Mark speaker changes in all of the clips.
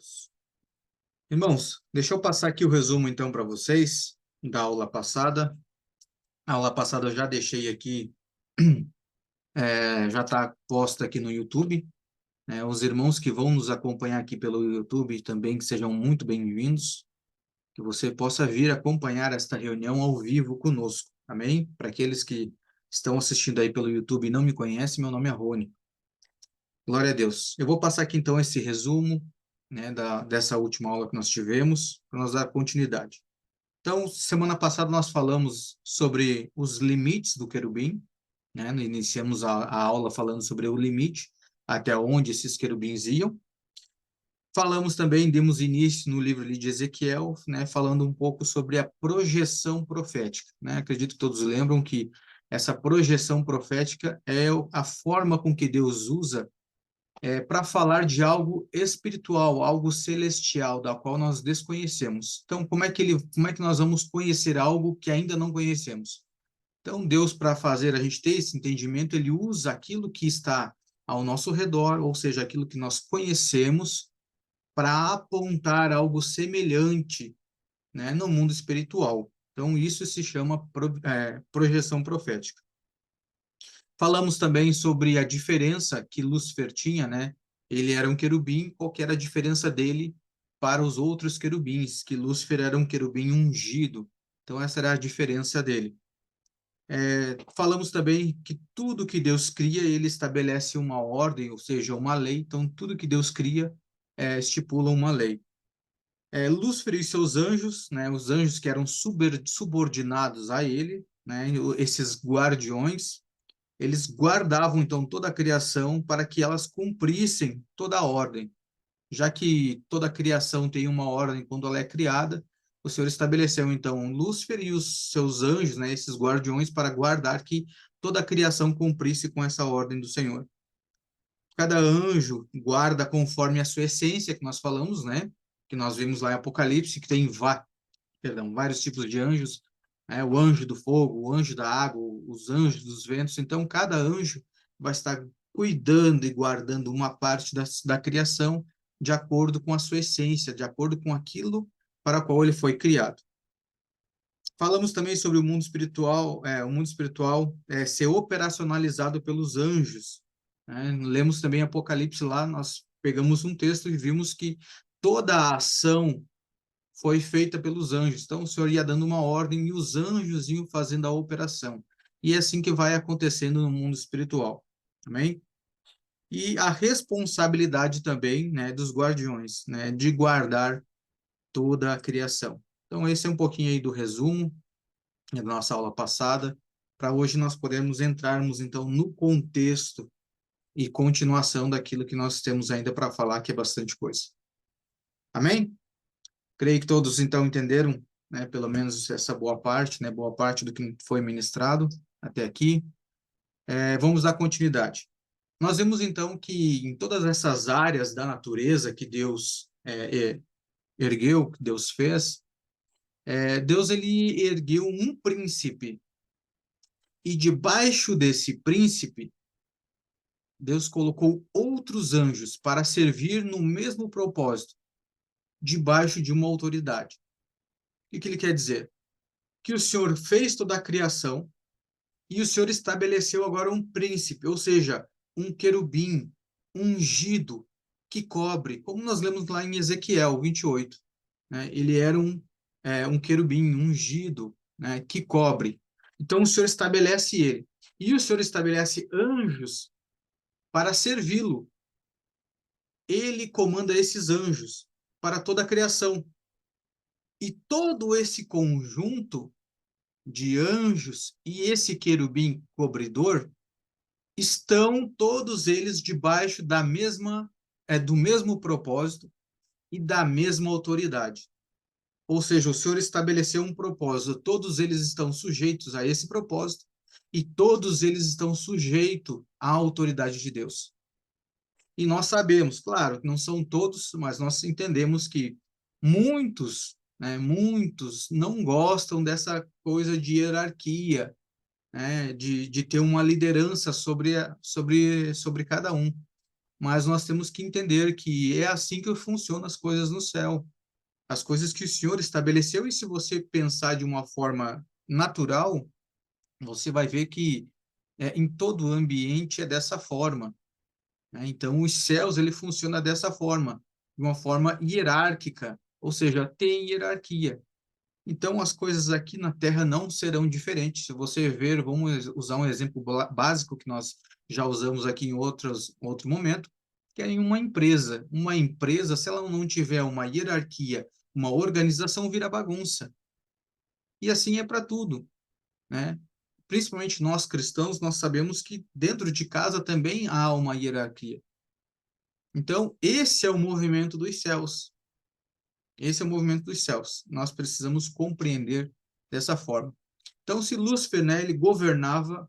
Speaker 1: Deus. Irmãos, deixa eu passar aqui o resumo então para vocês da aula passada. A aula passada eu já deixei aqui, já está posta aqui no YouTube. Os irmãos que vão nos acompanhar aqui pelo YouTube também que sejam muito bem-vindos, que você possa vir acompanhar esta reunião ao vivo conosco, amém? Para aqueles que estão assistindo aí pelo YouTube e não me conhecem, meu nome é Rony. Glória a Deus. Eu vou passar aqui então esse resumo, dessa última aula que nós tivemos, para nós dar continuidade. Então, semana passada nós falamos sobre os limites do querubim, né? Iniciamos a aula falando sobre o limite, até onde esses querubins iam. Falamos também, demos início no livro ali de Ezequiel, né? Falando um pouco sobre a projeção profética, né? Acredito que todos lembram que essa projeção profética é a forma com que Deus usa para falar de algo espiritual, algo celestial, da qual nós desconhecemos. Então, como é que nós vamos conhecer algo que ainda não conhecemos? Então, Deus, para fazer a gente ter esse entendimento, ele usa aquilo que está ao nosso redor, ou seja, aquilo que nós conhecemos, para apontar algo semelhante, né, no mundo espiritual. Então, isso se chama projeção profética. Falamos também sobre a diferença que Lúcifer tinha, né? Ele era um querubim, qual que era a diferença dele para os outros querubins? Que Lúcifer era um querubim ungido. Então, essa era a diferença dele. Falamos também que tudo que Deus cria, ele estabelece uma ordem, ou seja, uma lei. Então, tudo que Deus cria estipula uma lei. Lúcifer e seus anjos, né? Os anjos que eram subordinados a ele, né? Esses guardiões, eles guardavam então toda a criação para que elas cumprissem toda a ordem. Já que toda a criação tem uma ordem quando ela é criada, o Senhor estabeleceu então Lúcifer e os seus anjos, né, esses guardiões, para guardar que toda a criação cumprisse com essa ordem do Senhor. Cada anjo guarda conforme a sua essência, que nós falamos, né? Que nós vimos lá em Apocalipse, que tem vários tipos de anjos, né? O anjo do fogo, o anjo da água, os anjos dos ventos. Então, cada anjo vai estar cuidando e guardando uma parte da criação de acordo com a sua essência, de acordo com aquilo para o qual ele foi criado. Falamos também sobre o mundo espiritual ser operacionalizado pelos anjos, né? Lemos também Apocalipse lá, nós pegamos um texto e vimos que toda a ação foi feita pelos anjos. Então, o Senhor ia dando uma ordem e os anjos iam fazendo a operação. E é assim que vai acontecendo no mundo espiritual. Amém? E a responsabilidade também, né, dos guardiões, né, de guardar toda a criação. Então, esse é um pouquinho aí do resumo da nossa aula passada, para hoje nós podermos entrarmos, então, no contexto e continuação daquilo que nós temos ainda para falar, que é bastante coisa. Amém? Creio que todos, então, entenderam, né, pelo menos essa boa parte, né, boa parte do que foi ministrado até aqui. Vamos dar continuidade. Nós vemos, então, que em todas essas áreas da natureza que Deus ergueu, que Deus fez, Deus ele ergueu um príncipe, e debaixo desse príncipe, Deus colocou outros anjos para servir no mesmo propósito, debaixo de uma autoridade. O que ele quer dizer? Que o Senhor fez toda a criação e o Senhor estabeleceu agora um príncipe, ou seja, um querubim ungido que cobre, como nós lemos lá em Ezequiel 28, né? Ele era um querubim ungido, né, que cobre. Então o Senhor estabelece ele. E o Senhor estabelece anjos para servi-lo. Ele comanda esses anjos para toda a criação. E todo esse conjunto de anjos e esse querubim cobridor estão todos eles debaixo do mesmo propósito e da mesma autoridade. Ou seja, o Senhor estabeleceu um propósito, todos eles estão sujeitos a esse propósito e todos eles estão sujeitos à autoridade de Deus. E nós sabemos, claro, que não são todos, mas nós entendemos que muitos, né, muitos não gostam dessa coisa de hierarquia, né, de ter uma liderança sobre cada um. mas nós temos que entender que é assim que funcionam as coisas no céu. As coisas que o Senhor estabeleceu, e se você pensar de uma forma natural, você vai ver que em todo o ambiente é dessa forma, né? Então, os céus, ele funciona dessa forma, de uma forma hierárquica, ou seja, tem hierarquia. Então, as coisas aqui na Terra não serão diferentes. Se você ver, vamos usar um exemplo básico que nós já usamos aqui em outro momento, que é em uma empresa. Uma empresa, se ela não tiver uma hierarquia, uma organização, vira bagunça. E assim é para tudo, né? Principalmente nós cristãos, nós sabemos que dentro de casa também há uma hierarquia. Então, esse é o movimento dos céus. Esse é o movimento dos céus. Nós precisamos compreender dessa forma. Então, se Lúcifer, né, ele governava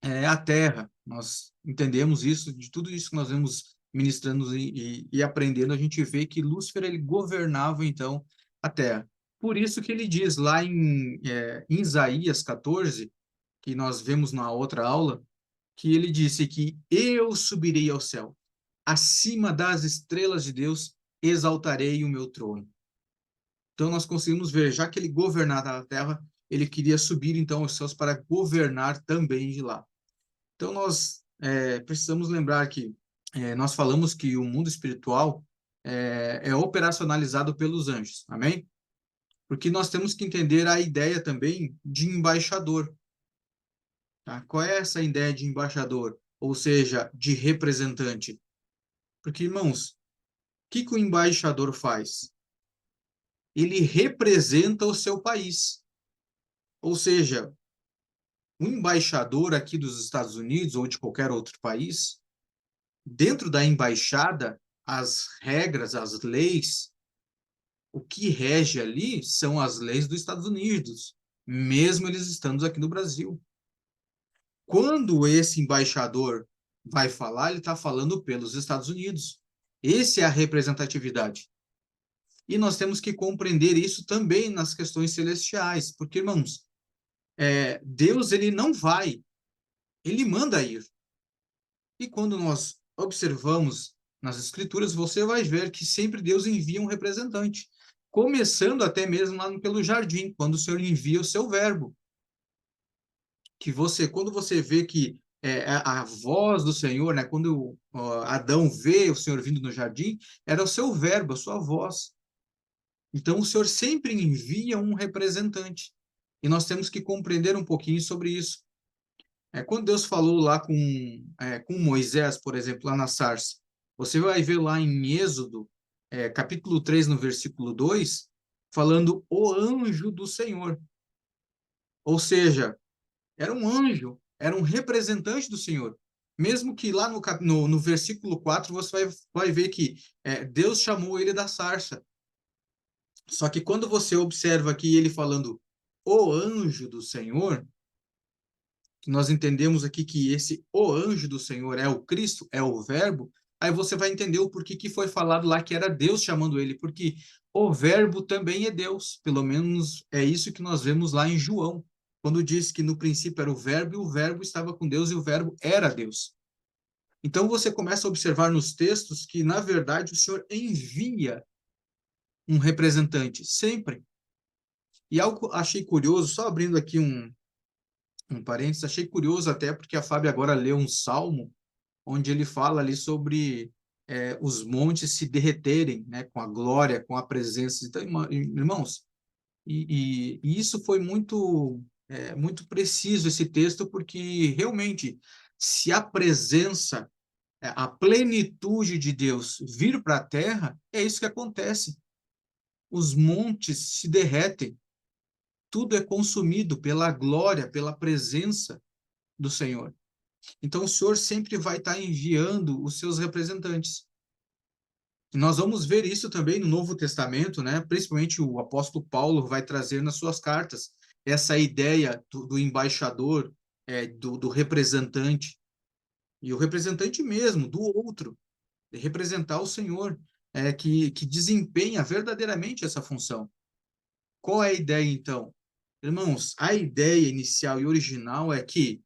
Speaker 1: a Terra, nós entendemos isso, de tudo isso que nós vemos ministrando e aprendendo, a gente vê que Lúcifer, ele governava, então, a Terra. Por isso que ele diz lá em Isaías 14, que nós vemos na outra aula, que ele disse que eu subirei ao céu, acima das estrelas de Deus, exaltarei o meu trono. Então, nós conseguimos ver, já que ele governava a terra, ele queria subir, então, aos céus para governar também de lá. Então, nós precisamos lembrar que nós falamos que o mundo espiritual é operacionalizado pelos anjos, amém? Porque nós temos que entender a ideia também de embaixador. Tá? Qual é essa ideia de embaixador? Ou seja, de representante? Porque, irmãos, o que o embaixador faz? Ele representa o seu país. Ou seja, um embaixador aqui dos Estados Unidos ou de qualquer outro país, dentro da embaixada, as regras, as leis, o que rege ali são as leis dos Estados Unidos, mesmo eles estando aqui no Brasil. Quando esse embaixador vai falar, ele está falando pelos Estados Unidos. Essa é a representatividade. E nós temos que compreender isso também nas questões celestiais, porque, irmãos, Deus, ele não vai, ele manda ir. E quando nós observamos nas Escrituras, você vai ver que sempre Deus envia um representante, começando até mesmo lá pelo jardim, quando o Senhor envia o seu verbo. Que você, quando você vê que a voz do Senhor, né, quando Adão vê o Senhor vindo no jardim, era o seu verbo, a sua voz. Então, o Senhor sempre envia um representante. E nós temos que compreender um pouquinho sobre isso. Quando Deus falou lá com Moisés, por exemplo, lá na sarça, você vai ver lá em Êxodo, capítulo 3, no versículo 2, falando o anjo do Senhor. Ou seja, era um anjo, era um representante do Senhor. Mesmo que lá no versículo 4 você vai ver que Deus chamou ele da sarça. Só que quando você observa aqui ele falando o anjo do Senhor, que nós entendemos aqui que esse o anjo do Senhor é o Cristo, é o Verbo, aí você vai entender o porquê que foi falado lá que era Deus chamando ele, porque o Verbo também é Deus, pelo menos é isso que nós vemos lá em João, quando diz que no princípio era o Verbo e o Verbo estava com Deus e o Verbo era Deus. Então você começa a observar nos textos que, na verdade, o Senhor envia um representante, sempre. E algo achei curioso, só abrindo aqui um parênteses, achei curioso até porque a Fábio agora leu um salmo onde ele fala ali sobre os montes se derreterem, né, com a glória, com a presença. Então, irmãos, e isso foi muito preciso esse texto, porque realmente, se a presença, a plenitude de Deus vir para a terra, é isso que acontece. Os montes se derretem, tudo é consumido pela glória, pela presença do Senhor. Então, o Senhor sempre vai estar enviando os seus representantes. E nós vamos ver isso também no Novo Testamento, né? Principalmente o apóstolo Paulo vai trazer nas suas cartas essa ideia do embaixador, do representante, e o representante mesmo, do outro, de representar o Senhor, que desempenha verdadeiramente essa função. Qual é a ideia, então? Irmãos, a ideia inicial e original é que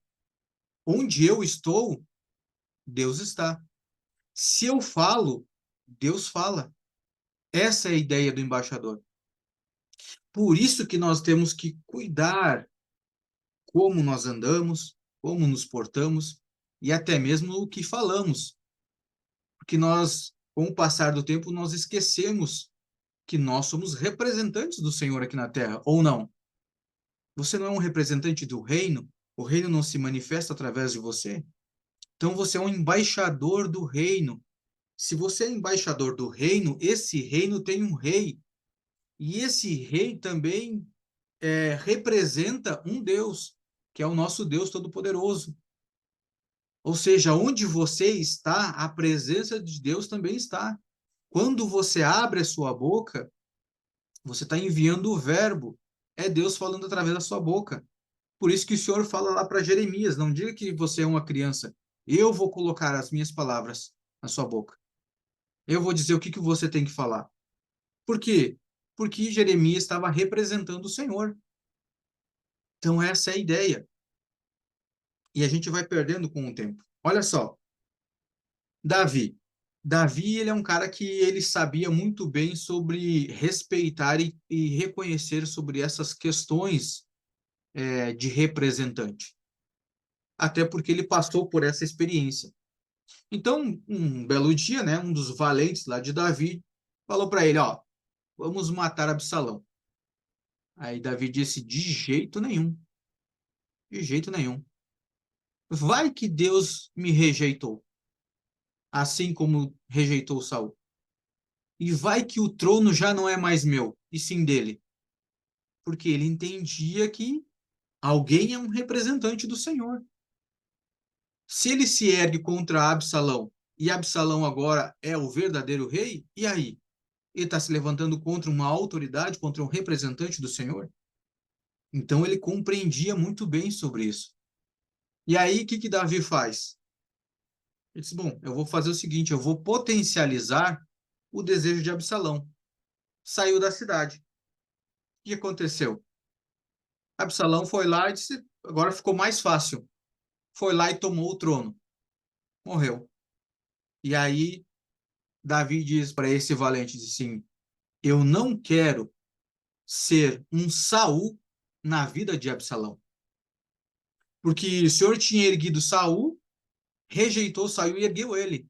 Speaker 1: onde eu estou, Deus está. Se eu falo, Deus fala. Essa é a ideia do embaixador. Por isso que nós temos que cuidar como nós andamos, como nos portamos e até mesmo o que falamos, porque nós, com o passar do tempo, nós esquecemos que nós somos representantes do Senhor aqui na Terra, ou não? Você não é um representante do reino? O reino não se manifesta através de você? Então você é um embaixador do reino. Se você é embaixador do reino, esse reino tem um rei. E esse rei também representa um Deus, que é o nosso Deus Todo-Poderoso. Ou seja, onde você está, a presença de Deus também está. Quando você abre a sua boca, você está enviando o verbo. É Deus falando através da sua boca. Por isso que o Senhor fala lá para Jeremias, não diga que você é uma criança. Eu vou colocar as minhas palavras na sua boca. Eu vou dizer o que você tem que falar. Por quê? Porque Jeremias estava representando o Senhor. Então essa é a ideia. E a gente vai perdendo com o tempo. Olha só, Davi. Davi, ele é um cara que ele sabia muito bem sobre respeitar e reconhecer sobre essas questões de representante. Até porque ele passou por essa experiência. Então, um belo dia, né, um dos valentes lá de Davi falou para ele, ó, vamos matar Absalão. Aí Davi disse, de jeito nenhum, de jeito nenhum. Vai que Deus me rejeitou, assim como rejeitou Saul. E vai que o trono já não é mais meu, e sim dele. Porque ele entendia que alguém é um representante do Senhor. Se ele se ergue contra Absalão, e Absalão agora é o verdadeiro rei, e aí? Ele está se levantando contra uma autoridade, contra um representante do Senhor? Então ele compreendia muito bem sobre isso. E aí, o que Davi faz? Ele disse, bom, eu vou fazer o seguinte, eu vou potencializar o desejo de Absalão. Saiu da cidade. O que aconteceu? Absalão foi lá e disse, agora ficou mais fácil. Foi lá e tomou o trono. Morreu. E aí, Davi diz para esse valente, diz assim, eu não quero ser um Saul na vida de Absalão. Porque o Senhor tinha erguido Saul, rejeitou Saul e ergueu ele.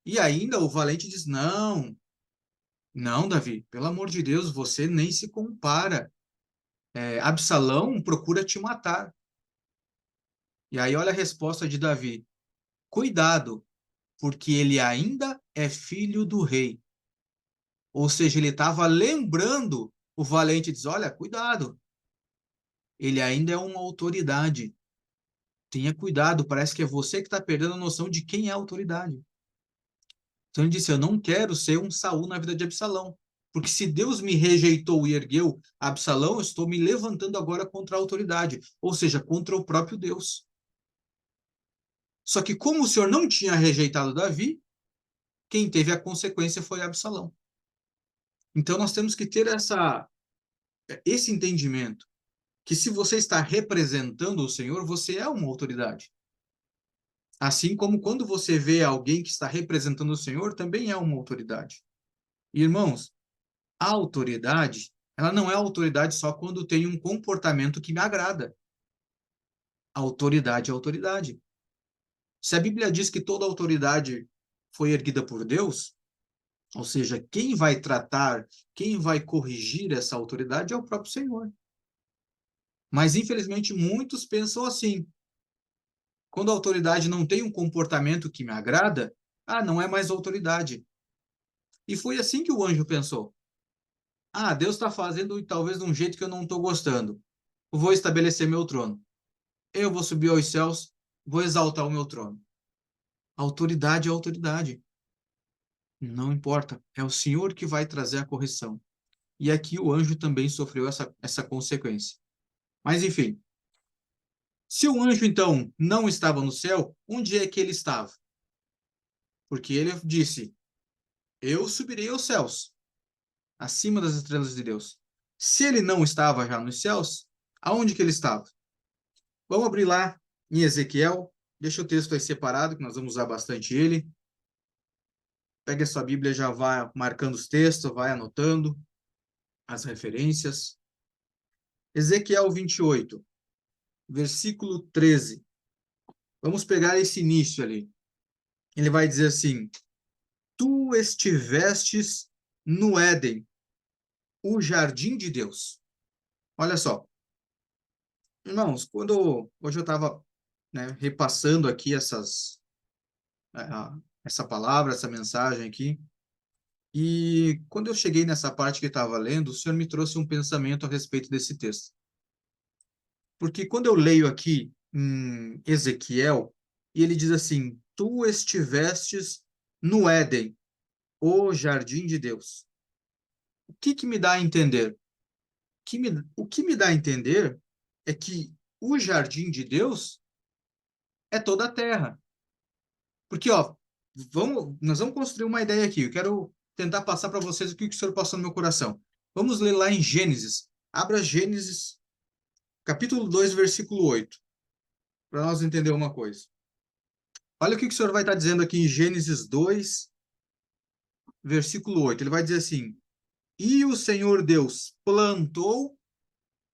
Speaker 1: E ainda o valente diz, não, não, Davi, pelo amor de Deus, você nem se compara. Absalão procura te matar. E aí olha a resposta de Davi, cuidado, porque ele ainda é filho do rei. Ou seja, ele estava lembrando o valente, diz: olha, cuidado, ele ainda é uma autoridade. Tenha cuidado, parece que é você que está perdendo a noção de quem é a autoridade. Então ele disse: eu não quero ser um Saul na vida de Absalão. Porque se Deus me rejeitou e ergueu Absalão, eu estou me levantando agora contra a autoridade, ou seja, contra o próprio Deus. Só que como o Senhor não tinha rejeitado Davi, quem teve a consequência foi Absalão. Então nós temos que ter esse entendimento, que se você está representando o Senhor, você é uma autoridade. Assim como quando você vê alguém que está representando o Senhor, também é uma autoridade. Irmãos, a autoridade, ela não é autoridade só quando tem um comportamento que me agrada. A autoridade é autoridade. Se a Bíblia diz que toda autoridade foi erguida por Deus, ou seja, quem vai tratar, quem vai corrigir essa autoridade é o próprio Senhor. Mas, infelizmente, muitos pensam assim. Quando a autoridade não tem um comportamento que me agrada, não é mais autoridade. E foi assim que o anjo pensou. Deus está fazendo talvez de um jeito que eu não estou gostando. Vou estabelecer meu trono. Eu vou subir aos céus, vou exaltar o meu trono. Autoridade é autoridade. Não importa. É o Senhor que vai trazer a correção. E aqui o anjo também sofreu essa consequência. Mas, enfim, se o anjo, então, não estava no céu, onde é que ele estava? Porque ele disse, eu subirei aos céus, acima das estrelas de Deus. Se ele não estava já nos céus, aonde que ele estava? Vamos abrir lá em Ezequiel, deixa o texto aí separado, que nós vamos usar bastante ele. Pegue a sua Bíblia, já vai marcando os textos, vai anotando as referências. Ezequiel 28, versículo 13. Vamos pegar esse início ali. Ele vai dizer assim: Tu estivestes no Éden, o jardim de Deus. Olha só, irmãos, quando hoje eu estava, né, repassando aqui essa palavra, essa mensagem aqui, e quando eu cheguei nessa parte que eu estava lendo, o Senhor me trouxe um pensamento a respeito desse texto. Porque quando eu leio aqui em Ezequiel, e ele diz assim: Tu estivestes no Éden, o jardim de Deus. O que que me dá a entender? O que me dá a entender é que o jardim de Deus é toda a terra. Porque, ó, nós vamos construir uma ideia aqui. Eu quero tentar passar para vocês o que o Senhor passou no meu coração. Vamos ler lá em Gênesis. Abra Gênesis, capítulo 2, versículo 8, para nós entender uma coisa. Olha o que o Senhor vai estar dizendo aqui em Gênesis 2, versículo 8. Ele vai dizer assim: E o Senhor Deus plantou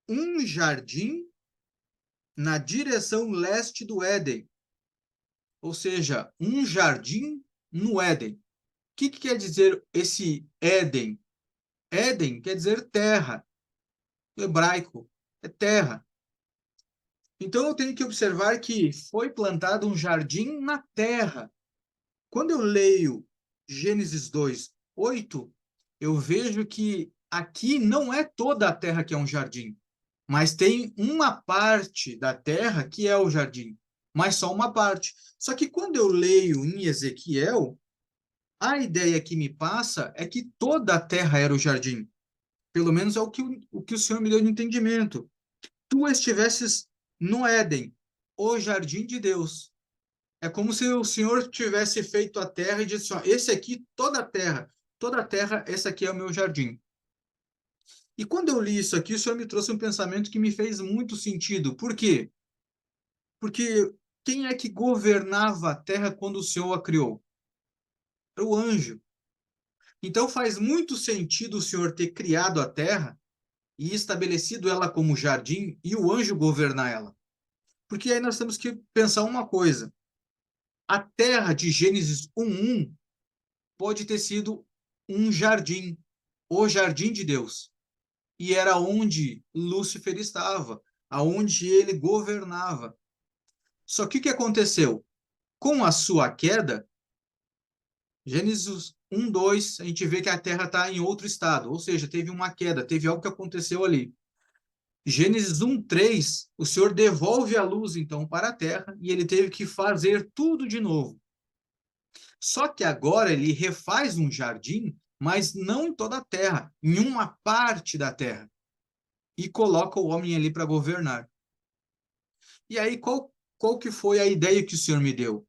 Speaker 1: um jardim na direção leste do Éden, ou seja, um jardim no Éden. O que que quer dizer esse Éden? Éden quer dizer terra, no hebraico, é terra. Então eu tenho que observar que foi plantado um jardim na terra. Quando eu leio Gênesis 2, 8, eu vejo que aqui não é toda a terra que é um jardim, mas tem uma parte da terra que é o jardim, mas só uma parte. Só que quando eu leio em Ezequiel, a ideia que me passa é que toda a terra era o jardim. Pelo menos é o que o Senhor me deu de entendimento. Tu estivesses no Éden, o jardim de Deus. É como se o Senhor tivesse feito a terra e disse, ó, esse aqui, toda a terra, esse aqui é o meu jardim. E quando eu li isso aqui, o Senhor me trouxe um pensamento que me fez muito sentido. Por quê? Porque quem é que governava a terra quando o Senhor a criou? Era o anjo. Então faz muito sentido o Senhor ter criado a terra e estabelecido ela como jardim e o anjo governar ela. Porque aí nós temos que pensar uma coisa. A terra de Gênesis 1:1 pode ter sido um jardim, o jardim de Deus. E era onde Lúcifer estava, aonde ele governava. Só que o que aconteceu? Com a sua queda, Gênesis 1:2, a gente vê que a Terra está em outro estado, ou seja, teve uma queda, teve algo que aconteceu ali. Gênesis 1:3, o Senhor devolve a luz, então, para a Terra, e ele teve que fazer tudo de novo. Só que agora ele refaz um jardim, mas não em toda a terra, em uma parte da terra. E coloca o homem ali para governar. E aí, qual que foi a ideia que o Senhor me deu?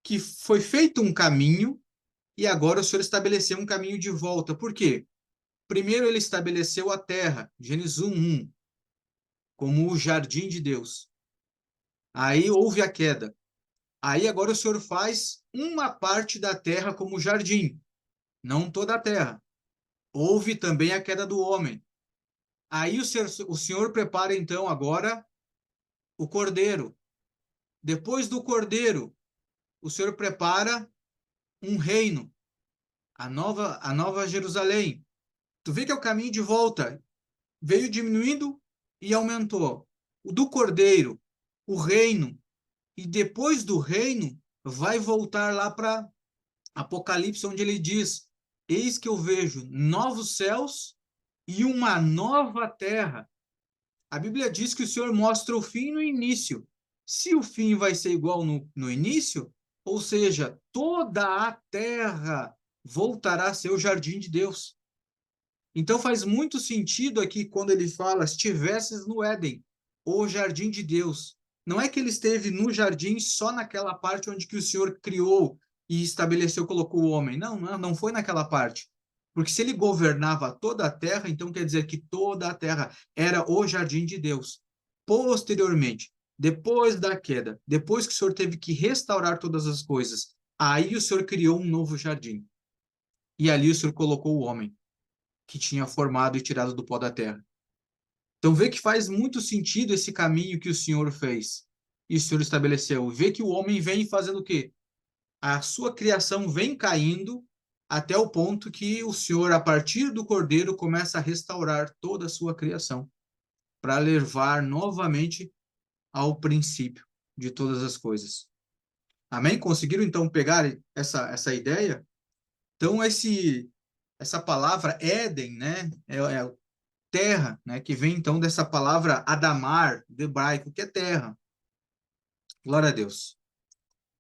Speaker 1: Que foi feito um caminho e agora o Senhor estabeleceu um caminho de volta. Por quê? Primeiro ele estabeleceu a terra, Gênesis 1:1, como o jardim de Deus. Aí houve a queda. Aí agora o Senhor faz uma parte da terra como jardim, não toda a terra. Houve também a queda do homem. Aí o Senhor prepara então agora o cordeiro. Depois do cordeiro, o Senhor prepara um reino, a nova Jerusalém. Tu vê que é o caminho de volta. Veio diminuindo e aumentou. O do cordeiro, o reino. E depois do reino, vai voltar lá para Apocalipse, onde ele diz: Eis que eu vejo novos céus e uma nova terra. A Bíblia diz que o Senhor mostra o fim no início. Se o fim vai ser igual no início, ou seja, toda a terra voltará a ser o jardim de Deus. Então faz muito sentido aqui quando ele fala: estivesses no Éden, o jardim de Deus. Não é que ele esteve no jardim só naquela parte onde que o Senhor criou e estabeleceu, colocou o homem. Não, não foi naquela parte. Porque se ele governava toda a terra, então quer dizer que toda a terra era o jardim de Deus. Posteriormente, depois da queda, depois que o Senhor teve que restaurar todas as coisas, Aí o Senhor criou um novo jardim. E ali o Senhor colocou o homem que tinha formado e tirado do pó da terra. Então vê que faz muito sentido esse caminho que o Senhor fez e o Senhor estabeleceu. Vê que o homem vem fazendo o quê? A sua criação vem caindo até o ponto que o Senhor, a partir do Cordeiro, começa a restaurar toda a sua criação para levar novamente ao princípio de todas as coisas. Amém? Conseguiram então pegar essa ideia? Então essa palavra Éden, né, é terra, né, que vem então dessa palavra Adamar, do hebraico, que é terra. Glória a Deus.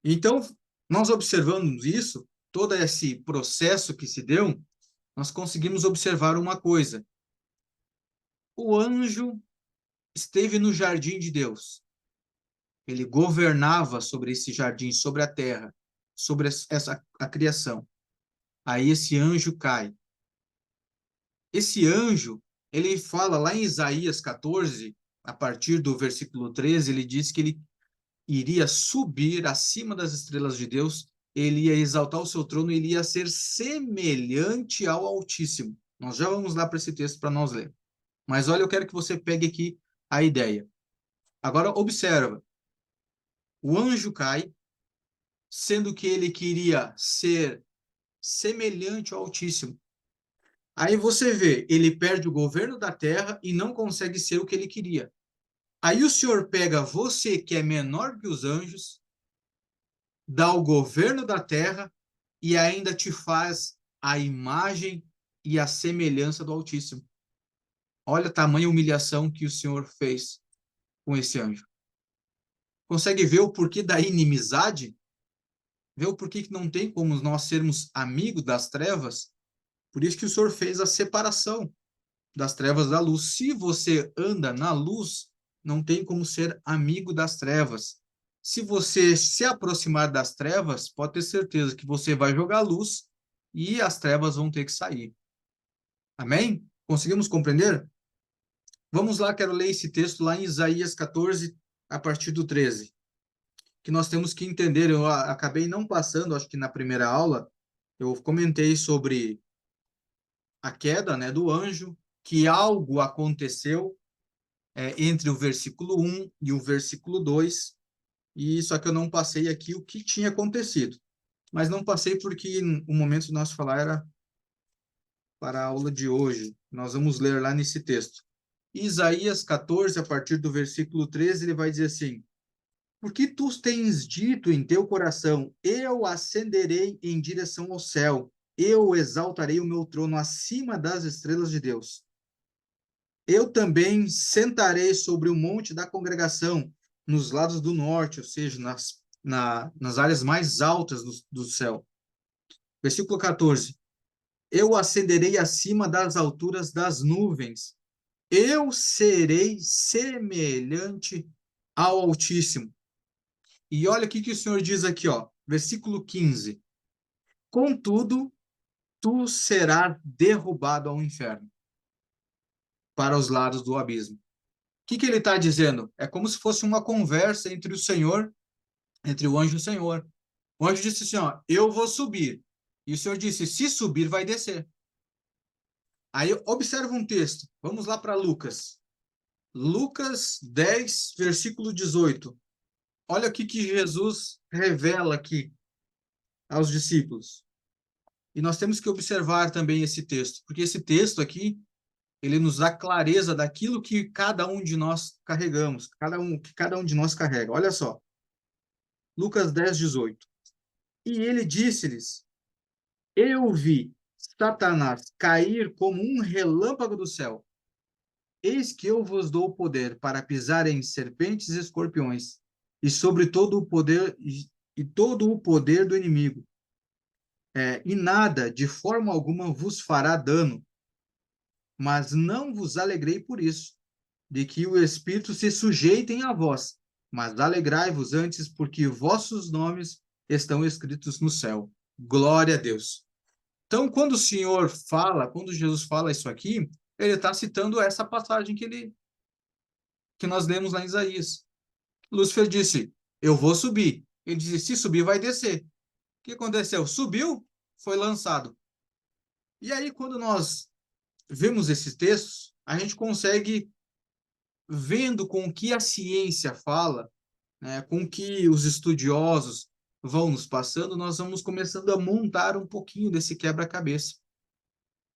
Speaker 1: Então, nós observamos isso, todo esse processo que se deu, nós conseguimos observar uma coisa. O anjo esteve no jardim de Deus. Ele governava sobre esse jardim, sobre a terra, sobre a criação. Aí esse anjo cai. Esse anjo, ele fala lá em Isaías 14, a partir do versículo 13, ele diz que ele iria subir acima das estrelas de Deus, ele ia exaltar o seu trono, ele ia ser semelhante ao Altíssimo. Nós já vamos lá para esse texto para nós ler. Mas olha, eu quero que você pegue aqui a ideia. Agora observa. O anjo cai, sendo que ele queria ser semelhante ao Altíssimo. Aí você vê, ele perde o governo da terra e não consegue ser o que ele queria. Aí o Senhor pega você, que é menor que os anjos, dá o governo da terra e ainda te faz a imagem e a semelhança do Altíssimo. Olha a tamanha humilhação que o Senhor fez com esse anjo. Consegue ver o porquê da inimizade? Ver o porquê que não tem como nós sermos amigos das trevas? Por isso que o Senhor fez a separação das trevas da luz. Se você anda na luz, não tem como ser amigo das trevas. Se você se aproximar das trevas, pode ter certeza que você vai jogar luz e as trevas vão ter que sair. Amém? Conseguimos compreender? Vamos lá, quero ler esse texto lá em Isaías 14, a partir do 13, que nós temos que entender. Eu acabei não passando, acho que na primeira aula, eu comentei sobre a queda, né, do anjo, que algo aconteceu entre o versículo 1 e o versículo 2, e só que eu não passei aqui o que tinha acontecido. Mas não passei porque o momento de nós falar era para a aula de hoje. Nós vamos ler lá nesse texto. Isaías 14, a partir do versículo 13, ele vai dizer assim: Porque tu tens dito em teu coração, eu ascenderei em direção ao céu, eu exaltarei o meu trono acima das estrelas de Deus. Eu também sentarei sobre o monte da congregação, nos lados do norte, ou seja, nas áreas mais altas do céu. Versículo 14. Eu ascenderei acima das alturas das nuvens. Eu serei semelhante ao Altíssimo. E olha o que o Senhor diz aqui, ó, versículo 15. Contudo, tu serás derrubado ao inferno, para os lados do abismo. O que ele está dizendo? É como se fosse uma conversa entre o Senhor, entre o anjo e o Senhor. O anjo disse assim, ó, eu vou subir. E o Senhor disse, se subir, vai descer. Aí observa um texto. Vamos lá para Lucas. Lucas 10, versículo 18. Olha o que Jesus revela aqui aos discípulos. E nós temos que observar também esse texto, porque esse texto aqui, ele nos dá clareza daquilo que cada um de nós carregamos, que cada um de nós carrega. Olha só. Lucas 10, 18. E ele disse-lhes: Eu vi Satanás cair como um relâmpago do céu. Eis que eu vos dou o poder para pisar em serpentes e escorpiões, e sobre todo o poder e todo o poder do inimigo. E nada, de forma alguma, vos fará dano. Mas não vos alegrei por isso, de que o Espírito se sujeitem a vós, mas alegrai-vos antes, porque vossos nomes estão escritos no céu. Glória a Deus. Então, quando o Senhor fala, quando Jesus fala isso aqui, ele está citando essa passagem que nós lemos lá em Isaías. Lúcifer disse, eu vou subir. Ele disse, se subir, vai descer. que aconteceu? Subiu, foi lançado. E aí, quando nós vemos esses textos, a gente consegue, vendo com o que a ciência fala, né, com o que os estudiosos vão nos passando, nós vamos começando a montar um pouquinho desse quebra-cabeça.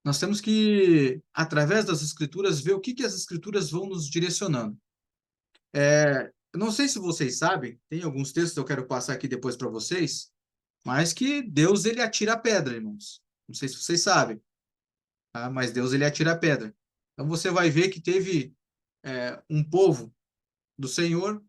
Speaker 1: Nós temos que, através das escrituras, ver o que as escrituras vão nos direcionando. Eu não sei se vocês sabem, tem alguns textos que eu quero passar aqui depois para vocês, mas que Deus ele atira a pedra, irmãos. Não sei se vocês sabem, tá? Mas Deus ele atira a pedra. Então você vai ver que teve um povo do Senhor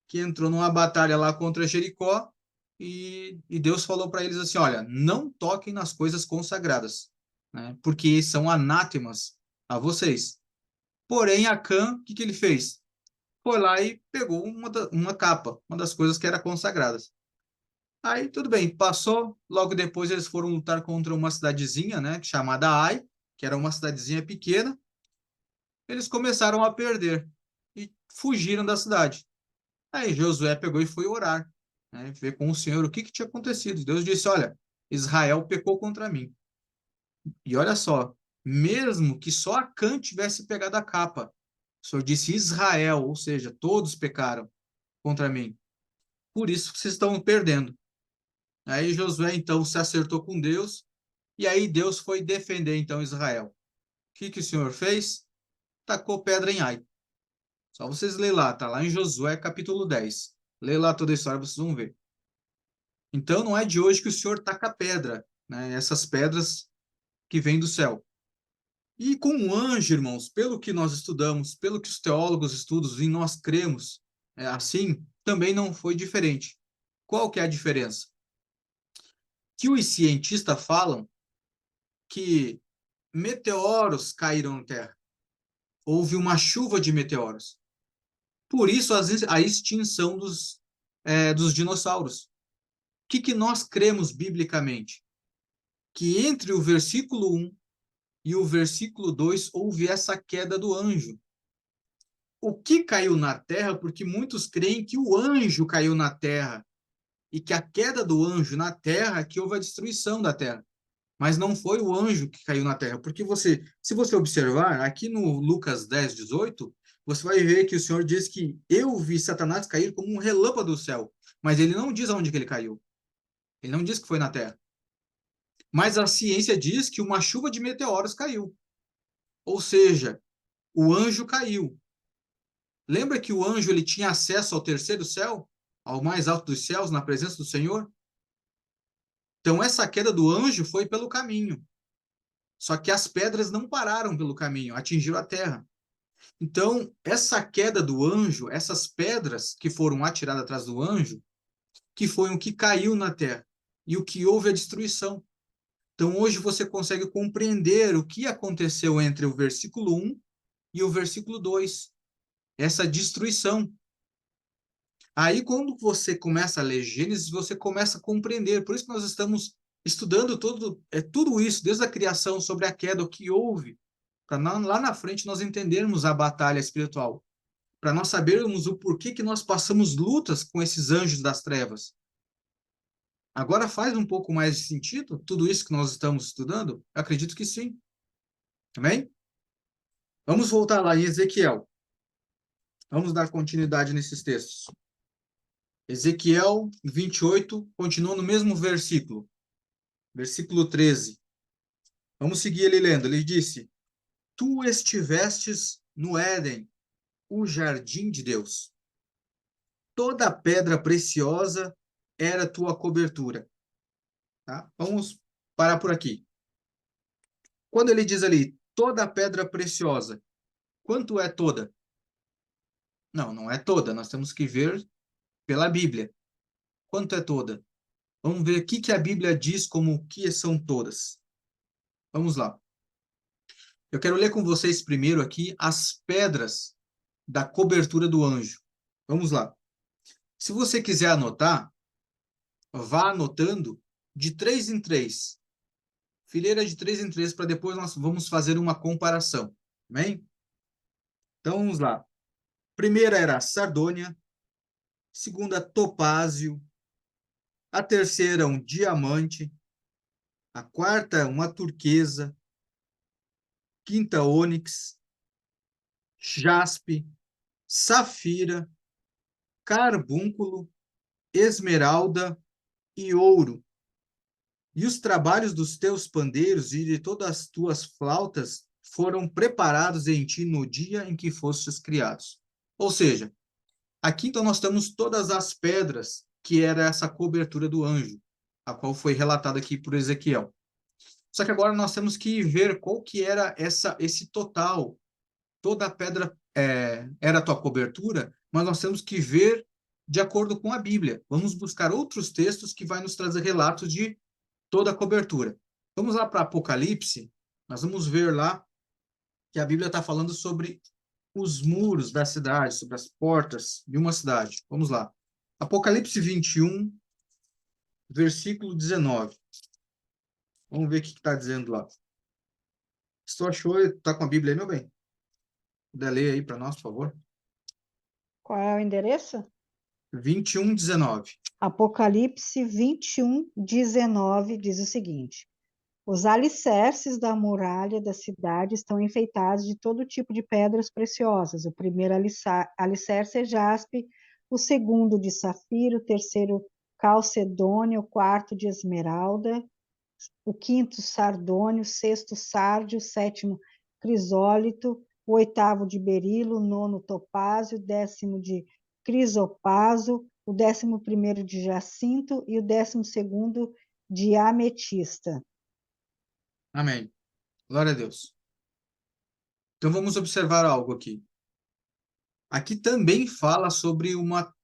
Speaker 1: que entrou numa batalha lá contra Jericó e Deus falou para eles assim, olha, não toquem nas coisas consagradas, né? Porque são anátemas a vocês. Porém, Acã, o que que ele fez? Foi lá e pegou uma capa, uma das coisas que era consagradas. Aí, tudo bem, passou. Logo depois, eles foram lutar contra uma cidadezinha, né, chamada Ai, que era uma cidadezinha pequena. Eles começaram a perder e fugiram da cidade. Aí, Josué pegou e foi orar, né, ver com o Senhor o que que tinha acontecido. Deus disse: olha, Israel pecou contra mim. E olha só, mesmo que só Acã tivesse pegado a capa, o Senhor disse Israel, ou seja, todos pecaram contra mim. Por isso vocês estão perdendo. Aí Josué então se acertou com Deus e aí Deus foi defender então Israel. O que que o Senhor fez? Tacou pedra em Ai. Só vocês lerem lá, tá lá em Josué capítulo 10. Lê lá toda a história, vocês vão ver. Então não é de hoje que o Senhor taca pedra, né? Essas pedras que vêm do céu. E com o anjo, irmãos, pelo que nós estudamos, pelo que os teólogos estudam e nós cremos, assim, também não foi diferente. Qual que é a diferença? Que os cientistas falam que meteoros caíram na Terra. Houve uma chuva de meteoros. Por isso, a extinção dos dinossauros. O que nós cremos biblicamente? Que entre o versículo 1 e o versículo 2 houve essa queda do anjo. O que caiu na terra? Porque muitos creem que o anjo caiu na terra e que a queda do anjo na terra que houve a destruição da terra. Mas não foi o anjo que caiu na terra, porque se você observar, aqui no Lucas 10:18, você vai ver que o Senhor diz que eu vi Satanás cair como um relâmpago do céu, mas ele não diz aonde que ele caiu. Ele não diz que foi na terra. Mas a ciência diz que uma chuva de meteoros caiu. Ou seja, o anjo caiu. Lembra que o anjo ele tinha acesso ao terceiro céu, ao mais alto dos céus, na presença do Senhor? Então essa queda do anjo foi pelo caminho. Só que as pedras não pararam pelo caminho, atingiram a terra. Então, essa queda do anjo, essas pedras que foram atiradas atrás do anjo, que foi o que caiu na terra e o que houve a destruição. Então, hoje você consegue compreender o que aconteceu entre o versículo 1 e o versículo 2, essa destruição. Aí, quando você começa a ler Gênesis, você começa a compreender. Por isso que nós estamos estudando tudo isso, desde a criação, sobre a queda, o que houve, para lá na frente nós entendermos a batalha espiritual, para nós sabermos o porquê que nós passamos lutas com esses anjos das trevas. Agora faz um pouco mais de sentido tudo isso que nós estamos estudando? Eu acredito que sim. Amém? Vamos voltar lá em Ezequiel. Vamos dar continuidade nesses textos. Ezequiel 28, continua no mesmo versículo. Versículo 13. Vamos seguir ele lendo. Ele disse: Tu estivestes no Éden, o jardim de Deus. Toda pedra preciosa era tua cobertura. Tá? Vamos parar por aqui. Quando ele diz ali, toda pedra preciosa, quanto é toda? Não, não é toda. Nós temos que ver pela Bíblia. Quanto é toda? Vamos ver o que a Bíblia diz como que são todas. Vamos lá. Eu quero ler com vocês primeiro aqui as pedras da cobertura do anjo. Vamos lá. Se você quiser anotar, vá anotando de 3 em 3. Fileira de 3 em 3, para depois nós vamos fazer uma comparação. Amém? Então vamos lá. Primeira era sardônia, segunda topázio, A terceira, um diamante. A quarta, uma turquesa. Quinta, ônix. Jaspe, safira, carbúnculo, esmeralda e ouro. E os trabalhos dos teus pandeiros e de todas as tuas flautas foram preparados em ti no dia em que fostes criados. Ou seja, aqui então nós temos todas as pedras que era essa cobertura do anjo, a qual foi relatada aqui por Ezequiel. Só que agora nós temos que ver qual que era esse total. Toda a pedra era a tua cobertura, mas nós temos que ver de acordo com a Bíblia. Vamos buscar outros textos que vai nos trazer relatos de toda a cobertura. Vamos lá para Apocalipse, nós vamos ver lá que a Bíblia está falando sobre os muros da cidade, sobre as portas de uma cidade. Vamos lá. Apocalipse 21, versículo 19. Vamos ver o que está dizendo lá. Se tu achou, está com a Bíblia aí, meu bem? Dá ler aí para nós, por favor.
Speaker 2: Qual é o endereço?
Speaker 1: 21, 19.
Speaker 2: Apocalipse 21, 19 diz o seguinte: os alicerces da muralha da cidade estão enfeitados de todo tipo de pedras preciosas. O primeiro alicerce é jaspe, o segundo de safira, o terceiro calcedônio, o quarto de esmeralda, o quinto sardônio, o sexto sárdio, o sétimo crisólito, o oitavo de berilo, o nono topázio, o décimo de crisopaso, o 11º de jacinto e o 12º de ametista.
Speaker 1: Amém. Glória a Deus. Então vamos observar algo aqui. Aqui também fala sobre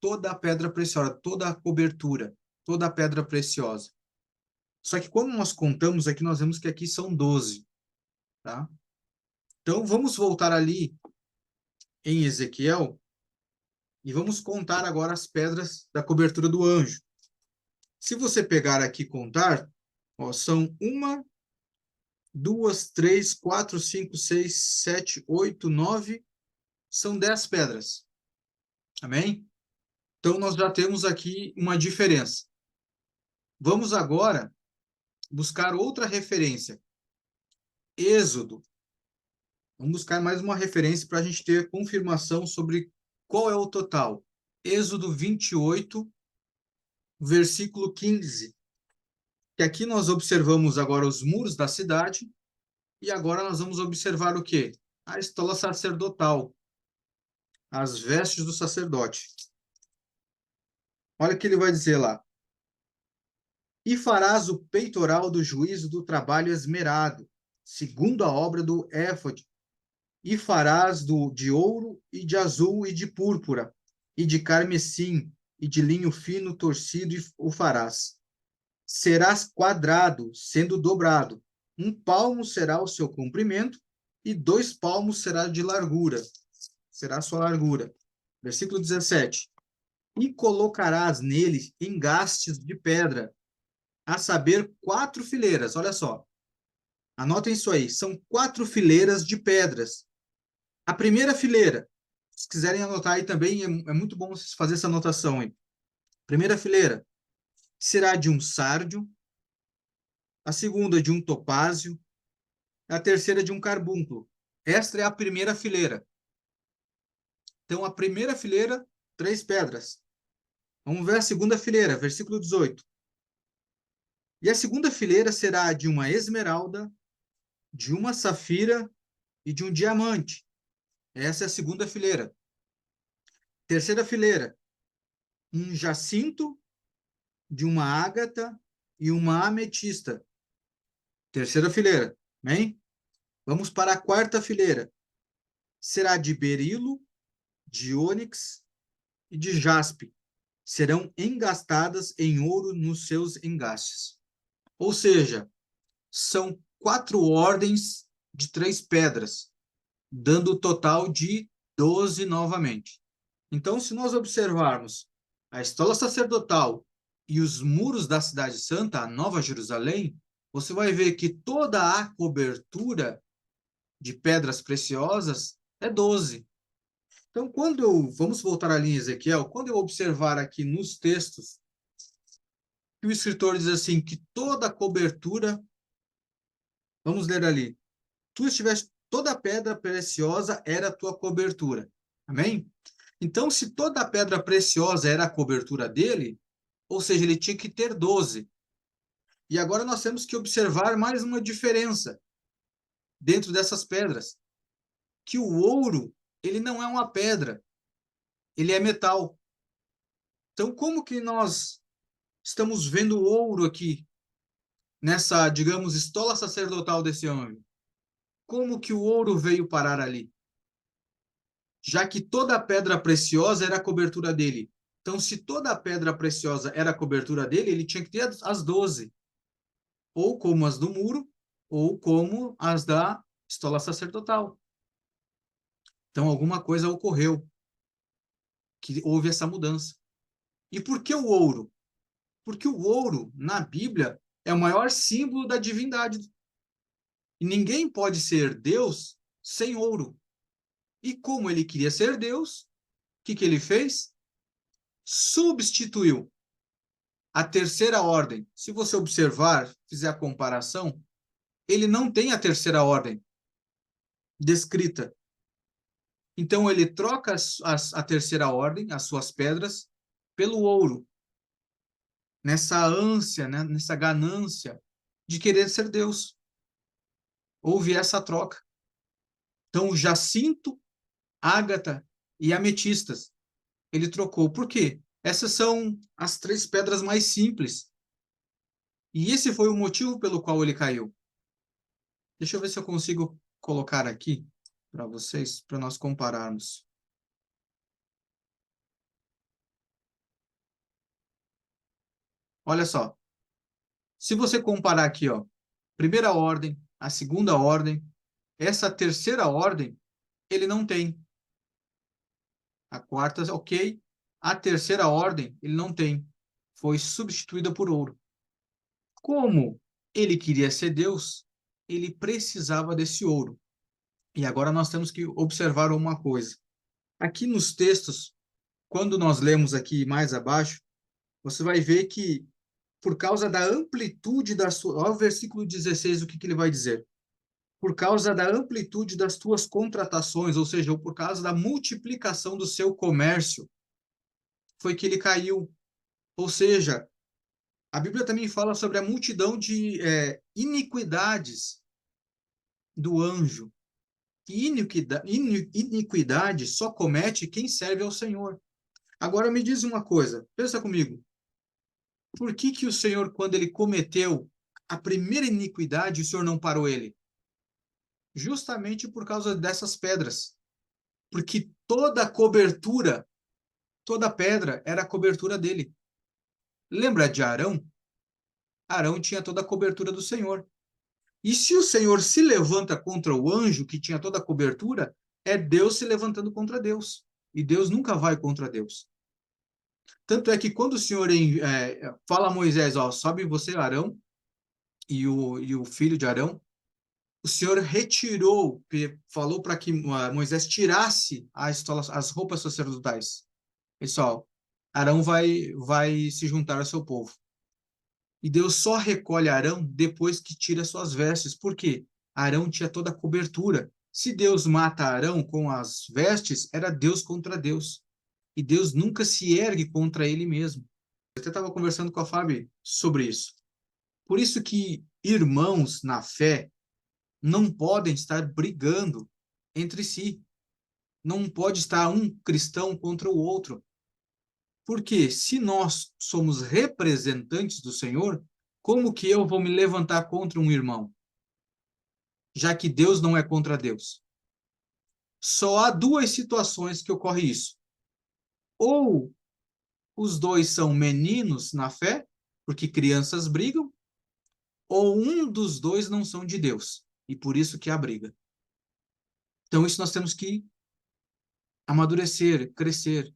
Speaker 1: toda a pedra preciosa, toda a cobertura, toda a pedra preciosa. Só que quando nós contamos aqui, nós vemos que aqui são 12, tá? Então vamos voltar ali em Ezequiel e vamos contar agora as pedras da cobertura do anjo. Se você pegar aqui e contar, ó, são 1, 2, 3, 4, 5, 6, 7, 8, 9, são 10 pedras. Amém? Então, nós já temos aqui uma diferença. Vamos agora buscar outra referência. Êxodo. Vamos buscar mais uma referência para a gente ter confirmação sobre qual é o total. Êxodo 28, versículo 15. Que aqui nós observamos agora os muros da cidade e agora nós vamos observar o quê? A estola sacerdotal, as vestes do sacerdote. Olha o que ele vai dizer lá. E farás o peitoral do juízo do trabalho esmerado, segundo a obra do éfode, e farás de ouro e de azul e de púrpura, e de carmesim, e de linho fino torcido o farás. Serás quadrado, sendo dobrado. 1 palmo será o seu comprimento, e 2 palmos será de largura. Será a sua largura. Versículo 17. E colocarás nele engastes de pedra, a saber, 4 fileiras. Olha só. Anotem isso aí. São 4 fileiras de pedras. A primeira fileira, se quiserem anotar aí também, é muito bom vocês fazerem essa anotação aí. Primeira fileira será de um sárdio, a segunda de um topázio, a terceira de um carbúnculo. Esta é a primeira fileira. Então, a primeira fileira, 3 pedras. Vamos ver a segunda fileira, versículo 18. E a segunda fileira será de uma esmeralda, de uma safira e de um diamante. Essa é a segunda fileira. Terceira fileira, um jacinto, de uma ágata e uma ametista. Terceira fileira, bem? Vamos para a quarta fileira. Será de berilo, de ônix e de jaspe. Serão engastadas em ouro nos seus engastes. Ou seja, são 4 ordens de 3 pedras, dando o total de 12 novamente. Então, se nós observarmos a estola sacerdotal e os muros da cidade santa, a Nova Jerusalém, você vai ver que toda a cobertura de pedras preciosas é 12. Então, vamos voltar ali em Ezequiel, quando eu observar aqui nos textos E o escritor diz assim, que toda a cobertura, vamos ler ali, tu estiveste, toda a pedra preciosa era a tua cobertura. Amém? Então, se toda a pedra preciosa era a cobertura dele, ou seja, ele tinha que ter 12. E agora nós temos que observar mais uma diferença dentro dessas pedras, que o ouro, ele não é uma pedra, ele é metal. Então, como que nós estamos vendo o ouro aqui, nessa, digamos, estola sacerdotal desse homem? Como que o ouro veio parar ali? Já que toda a pedra preciosa era a cobertura dele. Então, se toda a pedra preciosa era a cobertura dele, ele tinha que ter as 12. Ou como as do muro, ou como as da estola sacerdotal. Então, alguma coisa ocorreu, que houve essa mudança. E por que o ouro? Porque o ouro, na Bíblia, é o maior símbolo da divindade. E ninguém pode ser Deus sem ouro. E como ele queria ser Deus, o que ele fez? Substituiu a terceira ordem. Se você observar, fizer a comparação, ele não tem a terceira ordem descrita. Então ele troca a terceira ordem, as suas pedras, pelo ouro, nessa ânsia, né, nessa ganância de querer ser Deus. Houve essa troca. Então, o jacinto, ágata e ametistas, ele trocou. Por quê? Essas são as três pedras mais simples. E esse foi o motivo pelo qual ele caiu. Deixa eu ver se eu consigo colocar aqui para vocês, para nós compararmos. Olha só. Se você comparar aqui, ó, primeira ordem, a segunda ordem, essa terceira ordem, ele não tem. A quarta, ok. A terceira ordem, ele não tem. Foi substituída por ouro. Como ele queria ser Deus, ele precisava desse ouro. E agora nós temos que observar uma coisa. Aqui nos textos, quando nós lemos aqui mais abaixo, você vai ver que por causa da amplitude da sua... Olha o versículo 16, o que ele vai dizer? Por causa da amplitude das tuas contratações, ou seja, por causa da multiplicação do seu comércio, foi que ele caiu. Ou seja, a Bíblia também fala sobre a multidão de iniquidades do anjo. E iniquidade só comete quem serve ao Senhor. Agora me diz uma coisa, pensa comigo. Por que que o Senhor, quando ele cometeu a primeira iniquidade, o Senhor não parou ele? Justamente por causa dessas pedras. Porque toda a cobertura, toda a pedra era a cobertura dele. Lembra de Arão? Arão tinha toda a cobertura do Senhor. E se o Senhor se levanta contra o anjo que tinha toda a cobertura, é Deus se levantando contra Deus. E Deus nunca vai contra Deus. Tanto é que quando o Senhor fala a Moisés, ó, sobe você, Arão, e o filho de Arão, o Senhor retirou, falou para que Moisés tirasse as roupas sacerdotais. Pessoal, Arão vai se juntar ao seu povo. E Deus só recolhe Arão depois que tira suas vestes. Por quê? Arão tinha toda a cobertura. Se Deus mata Arão com as vestes, era Deus contra Deus. E Deus nunca se ergue contra ele mesmo. Eu até estava conversando com a Fábio sobre isso. Por isso que irmãos na fé não podem estar brigando entre si. Não pode estar um cristão contra o outro. Porque se nós somos representantes do Senhor, como que eu vou me levantar contra um irmão? Já que Deus não é contra Deus. Só há duas situações que ocorre isso. Ou os dois são meninos na fé, porque crianças brigam, ou um dos dois não são de Deus, e por isso que há briga. Então isso nós temos que amadurecer, crescer.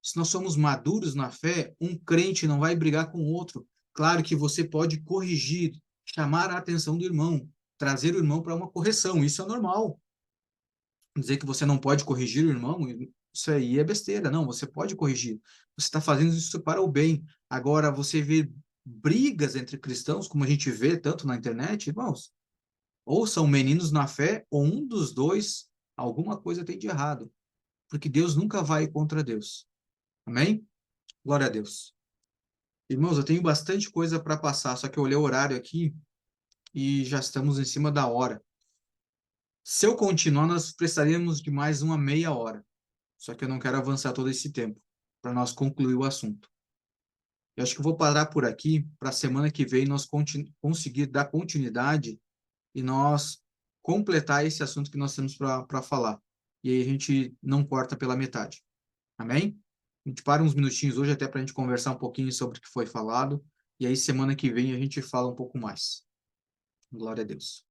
Speaker 1: Se nós somos maduros na fé, um crente não vai brigar com o outro. Claro que você pode corrigir, chamar a atenção do irmão, trazer o irmão para uma correção, isso é normal. Dizer que você não pode corrigir o irmão, isso aí é besteira. Não, você pode corrigir. Você está fazendo isso para o bem. Agora, você vê brigas entre cristãos, como a gente vê tanto na internet, irmãos, ou são meninos na fé, ou um dos dois, alguma coisa tem de errado. Porque Deus nunca vai contra Deus. Amém? Glória a Deus. Irmãos, eu tenho bastante coisa para passar, só que eu olhei o horário aqui e já estamos em cima da hora. Se eu continuar, nós precisaríamos de mais uma meia hora. Só que eu não quero avançar todo esse tempo para nós concluir o assunto. Eu acho que eu vou parar por aqui para a semana que vem nós conseguir dar continuidade e nós completar esse assunto que nós temos para falar. E aí a gente não corta pela metade. Amém? A gente para uns minutinhos hoje até para a gente conversar um pouquinho sobre o que foi falado. E aí semana que vem a gente fala um pouco mais. Glória a Deus.